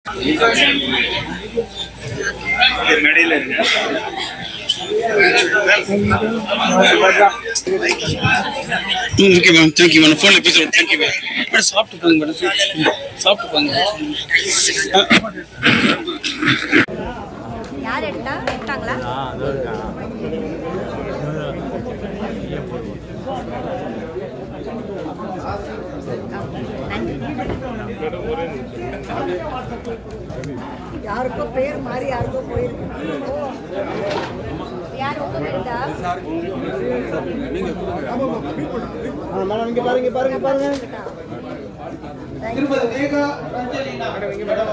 Okay ma'am, thank you ma'am. ஃபோனில் பேசுகிறேன். Thank you ma'am. Madam சாப்பிட்டு போங்க மேடம், சாப்பிட்டு போங்க. யார் எடுத்தாங்களா? யாருக்கோ பேர் மாறி யாருக்கோ போயிருக்கு. யார் உங்க பேருடா? மேடம் இங்க பாருங்க பாருங்க பாருங்க. திரும்ப வேகா ரஞ்சலினா மேடம் இங்க மேடம்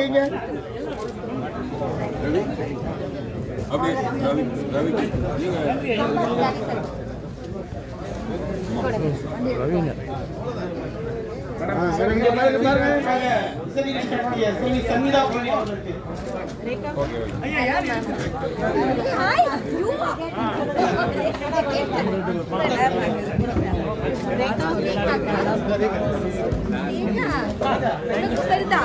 இங்க அப்படியே ரவி ரவி நீங்க ரவிங்க சார் இங்க பாருங்க பாருங்க. சரி கட்டியா சொல்லி சங்கீதா போறீங்க அவங்களுக்கு. ரேகா ஐயா யார் ஹாய் யூ ரேகா சரிதா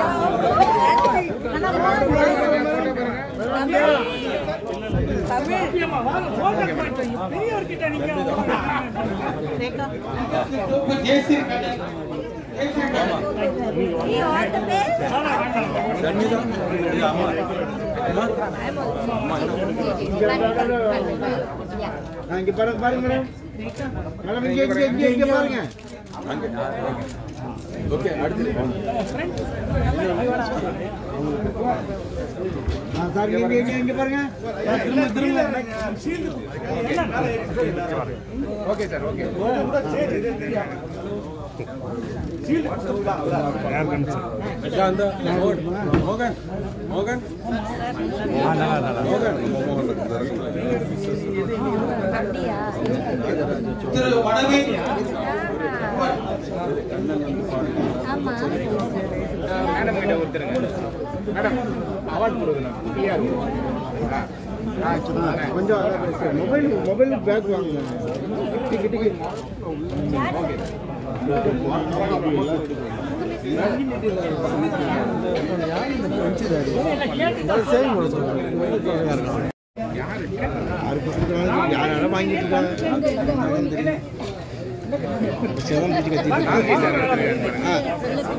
இங்க பாருங்க பாருங்க மேடம். மேடம் இங்க பாருங்க. ஓகே அடுத்து சார் இங்க பாருங்க. திரும்ப ஓகே சார் ஓகே. மோகன் மோகன் திரு வடவே மேடம் கிட்ட ஒருத்தருங்க. மேடம் அவார்ட் கொடுக்கணும். கொஞ்சம் மொபைல் பேக் வாங்க. கிட்டிக்கு யாராலும் வாங்கிட்டு இருக்காங்க.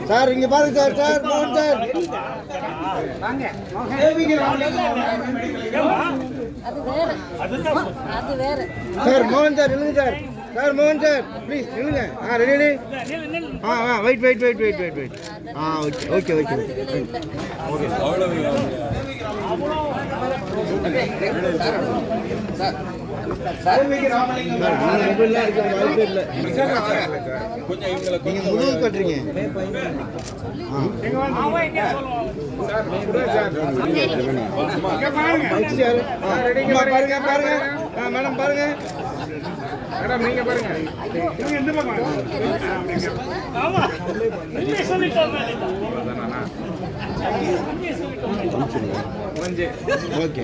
சார் இங்க பாருங்க சார். சார் மோகன் சார் சார் மோகன் சார் நில்லுங்க சார். சார் மோகன் சார் ப்ளீஸ் நில்லுங்க. ரெடி வெயிட் ஓகே ஓகே முழு கட்டுறீங்க. பாருங்க பாருங்க மேடம் பாருங்க. மேடம் நீங்க பாருங்க. எந்த பக்கம் ஓகே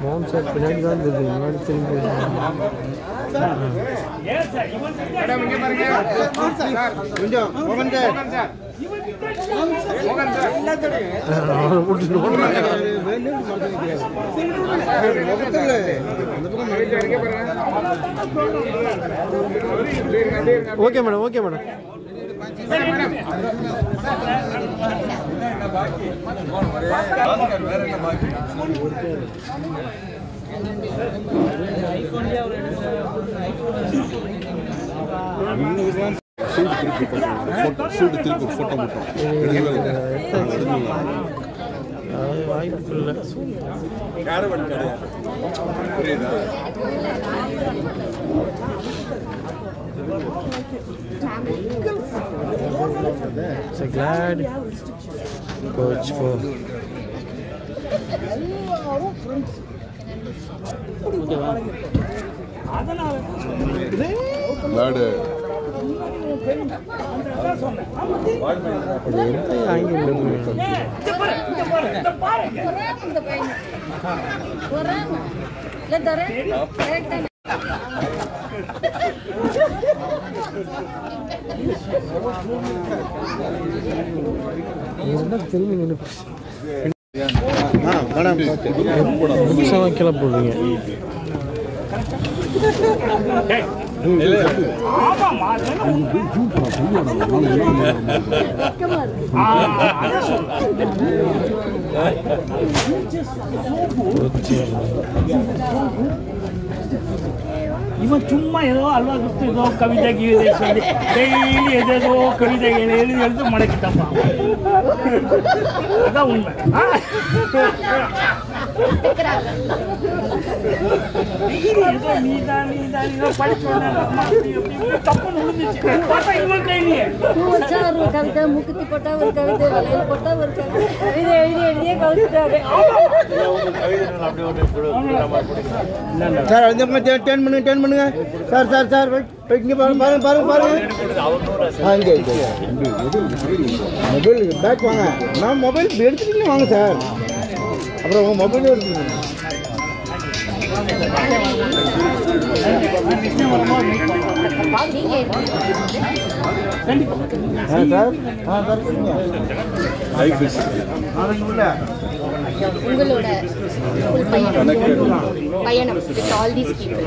மோகன் சார் பின்னாடி தான் இருந்தது. முன்னாடி திரும்பி கொஞ்சம் மோகன் sir okay madam okay madam. Shoot திருப்பி போட்டோ மட்டும் வாய்ப்பு இல்லை. புரியுதா? So glad coach for laddu ஆங்கில கீழே போடுறீங்க. இவன் சும்மா ஏதோ அல்வா குத்து ஏதோ கவிதை கீதை சொல்லி டெய்லி ஏதோ கவிதைகள் எழுதி மடக்கிட்டப்பா. அதான் உண்மை. ஏதோ நீதான் தப்புன்னு விழுந்துச்சு பார்த்தா இவன் கையிலேயே ஒரு கவிதை மூக்குத்தி போட்டா ஒரு கவிதை வளையல் போட்டா ஒரு கவிதை எழுதியே கவிதாரு. சார் அந்த டேர்ன் பண்ணுங்க சார் சார் சார் இங்கே பாருங்க இங்கே மொபைல் பேக் வாங்க. நான் மொபைல் எடுத்துக்கிட்டு வாங்க சார். அப்புறம் உங்கள் மொபைல் எடுத்துக்கணும். உங்களோட பயணம் with all these people.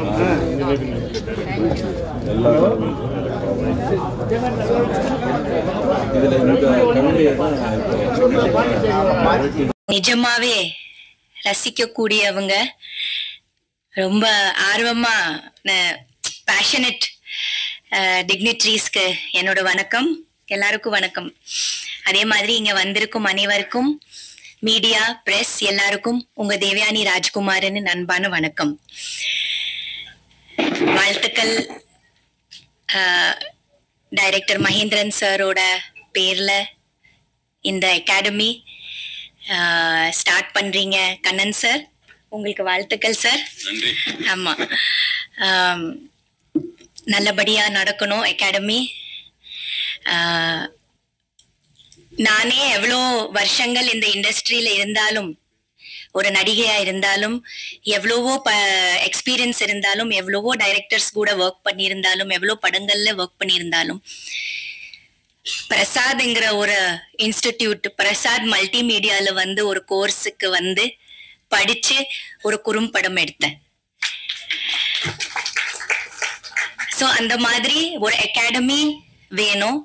நிஜமாவே ரசிக்கக்கூடியவங்க, ரொம்ப ஆர்வமா பேஷனட் டிக்னிட்ரீஸ்க்கு என்னோட வணக்கம். எல்லாருக்கும் வணக்கம். அதே மாதிரி இங்க வந்திருக்கும் அனைவருக்கும், மீடியா பிரஸ் எல்லாருக்கும் உங்க தேவயானி ராஜ்குமாரன் அன்பான வணக்கம், வாழ்த்துக்கள். டைரக்டர் மகேந்திரன் சாரோட பேர்ல இந்த அகாடமி ஸ்டார்ட் பண்றீங்க. கண்ணன் சார், உங்களுக்கு வாழ்த்துக்கள் சார். ஆமா, நல்லபடியா நடக்கணும் அகாடமி. நானே எவ்வளோ வருஷங்கள் இந்த இண்டஸ்ட்ரியில இருந்தாலும், ஒரு நடிகையா இருந்தாலும், எவ்வளவோ எக்ஸ்பீரியன்ஸ் இருந்தாலும், எவ்வளவோ டைரக்டர்ஸ் கூட ஒர்க் பண்ணியிருந்தாலும், எவ்வளோ படங்கள்ல ஒர்க் பண்ணியிருந்தாலும், பிரசாத்ங்கிற ஒரு இன்ஸ்டிடியூட், பிரசாத் மல்டிமீடியால வந்து ஒரு கோர்ஸுக்கு வந்து படிச்சு ஒரு குறும்படம் எடுத்தேன். ஸோ அந்த மாதிரி ஒரு அகாடமி வேணும்.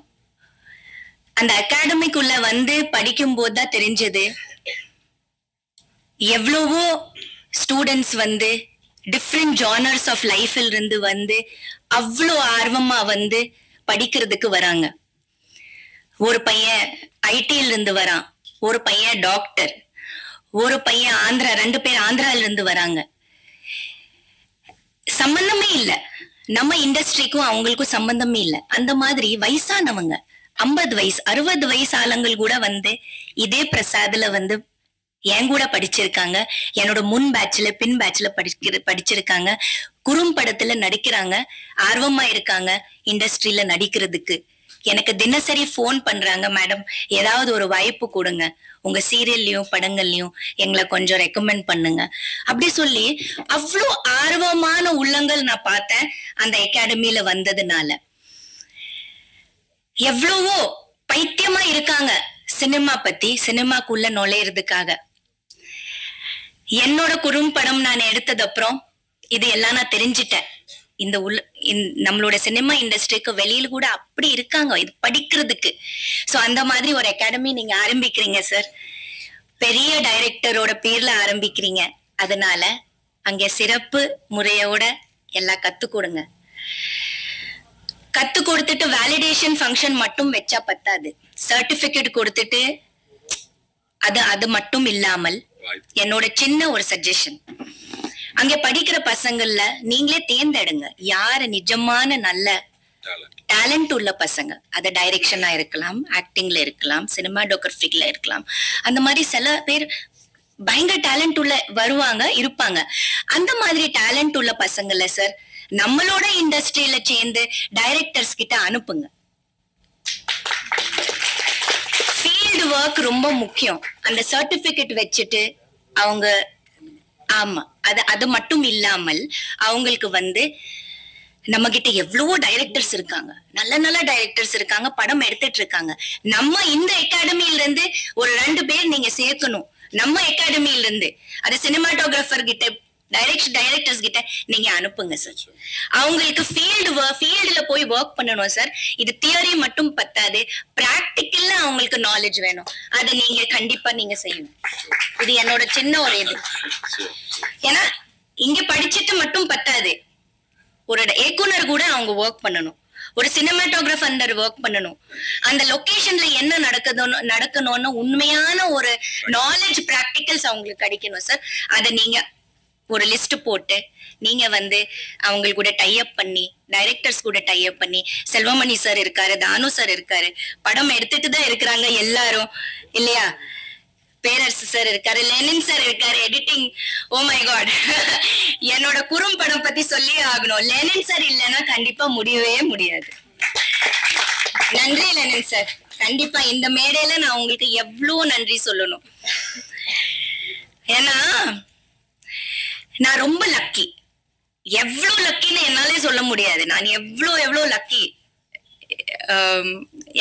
அந்த அகாடமிக்குள்ள வந்து படிக்கும் போதுதான் தெரிஞ்சது, எவ்வளவோ ஸ்டூடெண்ட்ஸ் வந்து டிஃப்ரெண்ட் ஜானர்ஸ் ஆஃப் லைஃப்ல இருந்து வந்து அவ்வளோ ஆர்வமா வந்து படிக்கிறதுக்கு வராங்க. ஒரு பையன் ஐடில இருந்து வரான், ஒரு பையன் டாக்டர், ஒரு பையன் ஆந்திரா, 2 பேர் ஆந்திரால இருந்து வராங்க. சம்பந்தமே இல்லை, நம்ம இண்டஸ்ட்ரிக்கும் அவங்களுக்கும் சம்பந்தமே இல்லை. அந்த மாதிரி வயசானவங்க 50 வயசு 60 வயசு ஆளுங்கள் கூட வந்து இதே பிரசாத்ல வந்து என் கூட படிச்சிருக்காங்க. என்னோட முன் பேட்ச்ல பின் பேட்ச்ல படிச்சிருக்காங்க. குறும்படத்துல நடிக்கிறாங்க, ஆர்வமா இருக்காங்க இண்டஸ்ட்ரியில நடிக்கிறதுக்கு. எனக்கு தினசரி போன் பண்றாங்க, மேடம் ஏதாவது ஒரு வாய்ப்பு கொடுங்க, உங்க சீரியல்லையும் படங்கள்லயும் எங்களை கொஞ்சம் ரெக்கமெண்ட் பண்ணுங்க அப்படி சொல்லி அவ்வளோ ஆர்வமான உள்ளங்கள் நான் பார்த்தேன் அந்த அகாடமியில வந்ததுனால. எவ்வளவோ பைத்தியமா இருக்காங்க சினிமா பத்தி, சினிமாக்குள்ள நுழையிறதுக்காக. என்னோட குறும்படம் நான் எடுத்தது அப்புறம் இது எல்லாம் நான் தெரிஞ்சிட்டேன். நம்மளோட சினிமா இண்டஸ்ட்ரிக்கு வெளியில கூட அப்படி இருக்காங்க இது படிக்கிறதுக்கு. சோ அந்த மாதிரி ஒரு அகாடமி நீங்க ஆரம்பிக்கிறீங்க சார், பெரிய டைரக்டரோட பேர்ல ஆரம்பிக்கிறீங்க. அதனால அங்க சிறப்பு முறையோட எல்லாம் கத்து கொடுங்க. கத்து கொடுத்துட்டு வேலிடேஷன் ஃபங்க்ஷன் மட்டும் வச்சா பத்தாது, சர்டிபிகேட் கொடுத்துட்டு அது மட்டும் இல்லாமல் என்னோட சின்ன ஒரு சஜஷன், அங்க படிக்கிற பசங்கள்ல நீங்களே தேர்ந்தெடுங்க யாரு நிஜமான நல்ல டேலண்ட் உள்ள பசங்க. அது டைரக்ஷனா இருக்கலாம், ஆக்டிங்ல இருக்கலாம், சினிமாடோகிராஃபிக்ல இருக்கலாம். அந்த மாதிரி சில பேர் பயங்கர டேலண்ட் உள்ள வருவாங்க இருப்பாங்க. அந்த மாதிரி டேலண்ட் உள்ள பசங்கள்ல சார் நம்மளோட இண்டஸ்ட்ரியில சேர்ந்து டைரக்டர்ஸ் கிட்ட அனுப்புங்க. ஃபீல்டு ஒர்க் ரொம்ப முக்கியம். அந்த சர்டிபிகேட் வச்சுட்டு அவங்க, ஆமா அது மட்டும் இல்லாமல் அவங்களுக்கு வந்து நம்ம கிட்ட எவ்வளவோ டைரக்டர்ஸ் இருக்காங்க, நல்ல நல்ல டைரக்டர்ஸ் இருக்காங்க, படம் எடுத்துட்டு இருக்காங்க. நம்ம இந்த அகாடமியில இருந்து ஒரு 2 பேர் நீங்க சேர்க்கணும். நம்ம அகாடமியில இருந்து அது சினிமாட்டோகிராஃபர் கிட்ட டைரக்டர்ஸ் கிட்ட நீங்க அனுப்புங்க சார். அவங்களுக்கு ஃபீல்டுல போய் ஒர்க் பண்ணணும் சார். இது தியரி மட்டும் பத்தாது, பிராக்டிக்கல்ல அவங்களுக்கு நாலேஜ் வேணும். அதை நீங்க கண்டிப்பா நீங்க செய்யணும். இது என்னோட சின்ன ஒரு இது. ஏன்னா இங்க படிச்சுட்டு மட்டும் பத்தாது, ஒரு இயக்குனர் கூட அவங்க ஒர்க் பண்ணணும், ஒரு சினிமாட்டோகிராஃபர் அண்டர் ஒர்க் பண்ணணும். அந்த லொகேஷன்ல என்ன நடக்கணும்னு உண்மையான ஒரு நாலேஜ் பிராக்டிகல்ஸ் அவங்களுக்கு கிடைக்கணும் சார். அதை நீங்க ஒரு லிஸ்ட் போட்டு நீங்க அவங்க கூட டைப் பண்ணி, டைரக்டர்ஸ் கூட டைப் பண்ணி, செல்வமணி சார் இருக்காரு, தானு சார் இருக்காரு, படம் எடுத்துட்டு தான் இருக்கிறாங்க எல்லாரும் இல்லையா, பேரரசு சார் இருக்காரு, லெனின் சார் இருக்காரு, எடிட்டிங். ஓ மை காட், என்னோட குறும்படம் பத்தி சொல்லி ஆகணும். லெனின் சார் இல்லைன்னா கண்டிப்பா முடியவே முடியாது. நன்றி லெனின் சார். கண்டிப்பா இந்த மேடையில நான் உங்களுக்கு எவ்வளவு நன்றி சொல்லணும். ஏன்னா நான் ரொம்ப லக்கி. எவ்வளவு லக்கின்னு என்னாலே சொல்ல முடியாது. நான் எவ்வளவு லக்கி.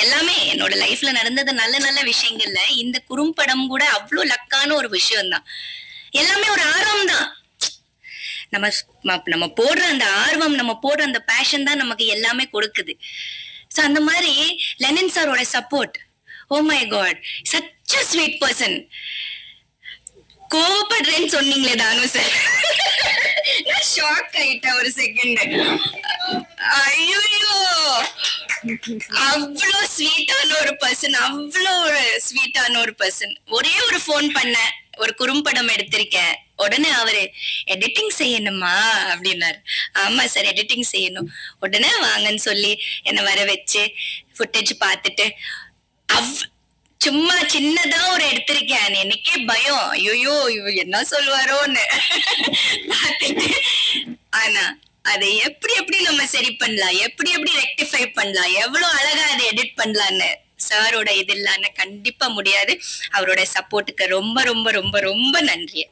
எல்லாமே என்னோட லைஃப்ல நடந்தது நல்ல நல்ல விஷயங்கள்ல இந்த குறும்படம் கூட அவ்வளவு லக்கான ஒரு விஷயம் தான். எல்லாமே ஒரு ஆர்வம் தான். நம்ம போடுற அந்த ஆர்வம், நம்ம போடுற அந்த பேஷன் தான் நமக்கு எல்லாமே கொடுக்குது. சோ அந்த மாதிரி லெனின் சாரோட support, oh my god, such a sweet person. கோவப்படுறேன்னு சொன்னீங்களே தானு சார், நான் ஷாக் ஆயிட்டேன் ஒரு செகண்ட். ஐயோ, அவ்வளோ ஸ்வீட்டான ஒரு பர்சன், அவ்வளோ ஒரு ஸ்வீட்டான ஒரு பர்சன். ஒரே ஒரு போன் பண்ண, ஒரு குறும்படம் எடுத்திருக்கேன், உடனே அவரு எடிட்டிங் செய்யணுமா அப்படின்னாரு. ஆமா சார் எடிட்டிங் செய்யணும், உடனே வாங்கன்னு சொல்லி என்ன வர வச்சு ஃபுட்டேஜ் பார்த்துட்டு சும்மா சின்னதா ஒரு எடுத்திருக்கேன். எனக்கே பயம், ஐயோ என்ன சொல்லுவாரோன்னு பார்த்துட்டு. ஆனா அதை எப்படி நம்ம சரி பண்ணலாம், எப்படி ரெக்டிஃபை பண்ணலாம், எவ்வளவு அழகா அதை எடிட் பண்ணலான்னு சாரோட இது இல்லாம கண்டிப்பா முடியாது. அவரோட சப்போர்ட்டுக்கு ரொம்ப ரொம்ப ரொம்ப ரொம்ப நன்றி.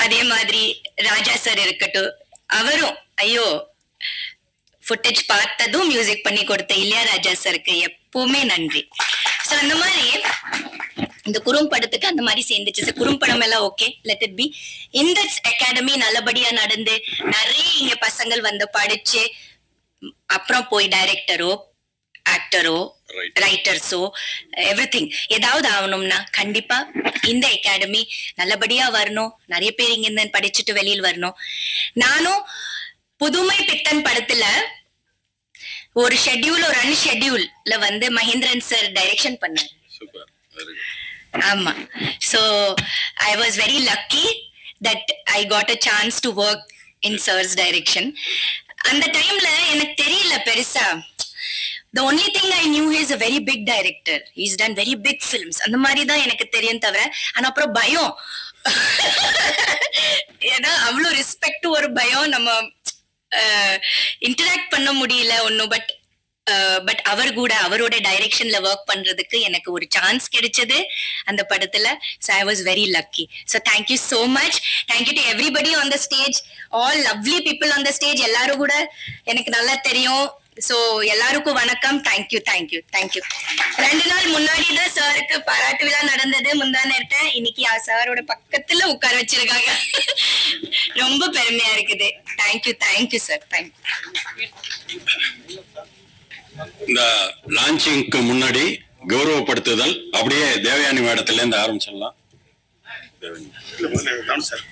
அதே மாதிரி ராஜா சார் இருக்கட்டும், அவரும் ஐயோ ஃபுட்டேஜ் பார்த்ததும் மியூசிக் பண்ணி கொடுத்த இளையராஜா சாருக்கு எப்பவுமே நன்றி. சோ அந்த மாதிரி இந்த குறும்படத்துக்கு அந்த மாதிரி சேர்ந்துச்சு சார். குறும்படம் எல்லாம் ஓகே, லெட் இட் பி. இந்த அகாடமி நல்லபடியா நடந்து நிறைய இங்க பசங்கள் படிச்சு அப்புறம் போய் டைரக்டரோ ஆக்டரோ ரைட்டர்ஸோ எவ்ரிதிங் ஏதாவது ஆகணும்னா கண்டிப்பா இந்த அகாடமி நல்லபடியா வரணும். நிறைய பேர் இங்க இருந்து படிச்சுட்டு வெளியில் வரணும். நானும் புதுமை பித்தன் படத்துல ஒரு ஷெட்யூல், ஒரு அன்ஷெட்யூல்ல மகேந்திரன் சார் டைரக்ஷன் பண்ணாரு. ஆமா. So I was very lucky that I got a chance to work in sir's direction. அந்த டைம்ல எனக்கு தெரியல பெருசா. The only thing I knew he is a very big director. He's done very big films. அந்த மாதிரி தான் எனக்கு தெரியும் தவிர. ஆனா அப்புறம் பயம், ஏன்னா அவ்வளவு ரெஸ்பெக்ட், ஒரு பயம், நம்ம இன்டராக்ட் பண்ண முடியல ஒன்னும். பட் அவர் கூட அவரோட டைரக்ஷன்ல ஒர்க் பண்றதுக்கு எனக்கு ஒரு சான்ஸ் கிடைச்சது அந்த படத்துல. So I was very lucky. So thank you so much. Thank you to everybody on the stage, all lovely people on the stage. எல்லாரும் கூட எனக்கு நல்லா தெரியும். சோ எல்லாருக்கும் வணக்கம். தேங்க்யூ. 2 நாள் முன்னாடி தான் சாருக்கு பாராட்டு விழா நடந்தது. முந்தான இருக்கேன், இன்னைக்கு சாரோட பக்கத்துல உட்கார வச்சிருக்காங்க. ரொம்ப பெருமையா இருக்குது. Thank you sir. இந்த லான்ச்சிங்க்கு முன்னாடி கௌரவப்படுத்துதல் அப்படியே தேவயானி மேடத்துல இருந்து ஆரம்பிச்சிடலாம். சார்